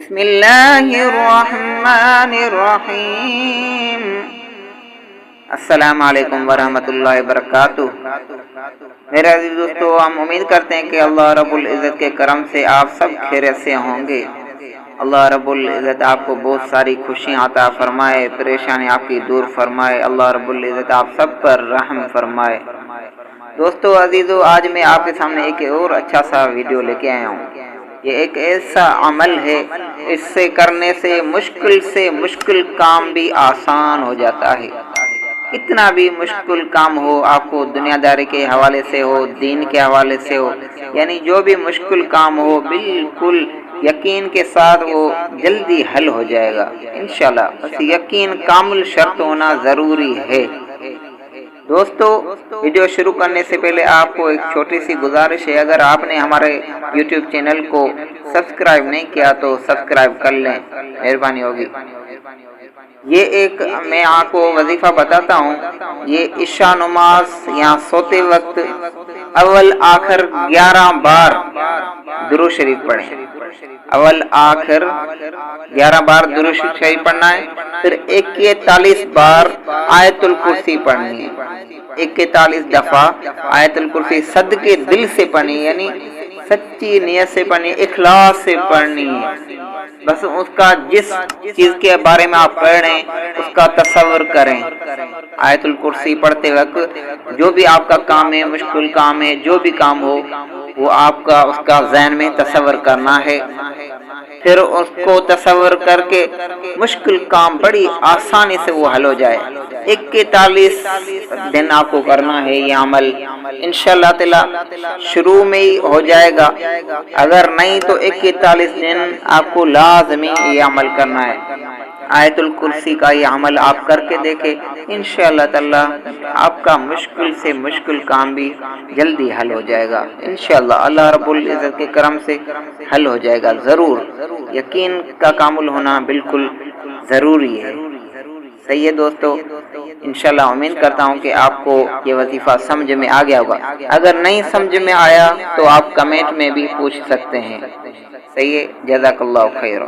بسم اللہ الرحمن الرحیم۔ السلام علیکم ورحمۃ اللہ وبرکاتہ۔ میرے عزیز دوستو، ہم امید کرتے ہیں کہ اللہ رب العزت کے کرم سے آپ سب خیریت سے ہوں گے۔ اللہ رب العزت آپ کو بہت ساری خوشیاں عطا فرمائے، پریشانی آپ کی دور فرمائے۔ اللہ رب العزت آپ سب پر رحم فرمائے۔ دوستو عزیزو، آج میں آپ کے سامنے ایک اور اچھا سا ویڈیو لے کے آیا ہوں۔ یہ ایک ایسا عمل ہے، اس سے کرنے سے مشکل کام بھی آسان ہو جاتا ہے۔ کتنا بھی مشکل کام ہو، آپ کو دنیا داری کے حوالے سے ہو، دین کے حوالے سے ہو، یعنی جو بھی مشکل کام ہو، بالکل یقین کے ساتھ وہ جلدی حل ہو جائے گا انشاءاللہ۔ بس یقین کامل شرط ہونا ضروری ہے۔ دوستو، ویڈیو شروع کرنے سے پہلے آپ کو ایک چھوٹی سی گزارش ہے، اگر آپ نے ہمارے یوٹیوب چینل کو سبسکرائب نہیں کیا تو سبسکرائب کر لیں، مہربانی ہوگی۔ یہ ایک میں آپ کو وظیفہ بتاتا ہوں۔ یہ عشاء نماز یہاں سوتے وقت اول آخر 11 بار درود شریف پڑھیں۔ اول آخر 11 بار درود شریف پڑھنا ہے، پھر 41 بار آیت الکرسی پڑھنی ہے۔ 41 دفعہ آیت الکرسی صدقے دل سے پڑھنی، یعنی سچی نیت سے پڑھنی، اخلاص سے پڑھنی ہے۔ بس اس کا جس چیز کے بارے میں آپ پڑھ رہے ہیں اس کا تصور کریں۔ آیت الکرسی پڑھتے وقت جو بھی آپ کا کام ہے، مشکل کام ہے، جو بھی کام ہو، وہ آپ کا اس کا ذہن میں تصور کرنا ہے۔ پھر اس کو تصور کر کے مشکل کام بڑی آسانی سے وہ حل ہو جائے۔ 41 دن آپ کو کرنا ہے یہ عمل، انشاءاللہ تعالی شروع میں ہی ہو جائے گا۔ اگر نہیں تو 41 دن آپ کو لازمی یہ عمل کرنا ہے۔ آیت الکرسی کا یہ عمل آپ کر کے دیکھیں، انشاءاللہ تعالی آپ کا مشکل سے مشکل کام بھی جلدی حل ہو جائے گا انشاءاللہ۔ اللہ رب العزت کے کرم سے حل ہو جائے گا ضرور۔ یقین کا کامل ہونا بالکل ضروری ہے۔ صحیح ہے دوستو، انشاءاللہ امید کرتا ہوں کہ آپ کو یہ وظیفہ سمجھ میں آ گیا ہوگا۔ اگر نہیں سمجھ میں آیا تو آپ کمنٹ میں بھی پوچھ سکتے ہیں۔ صحیح ہے، جزاک اللہ خیر۔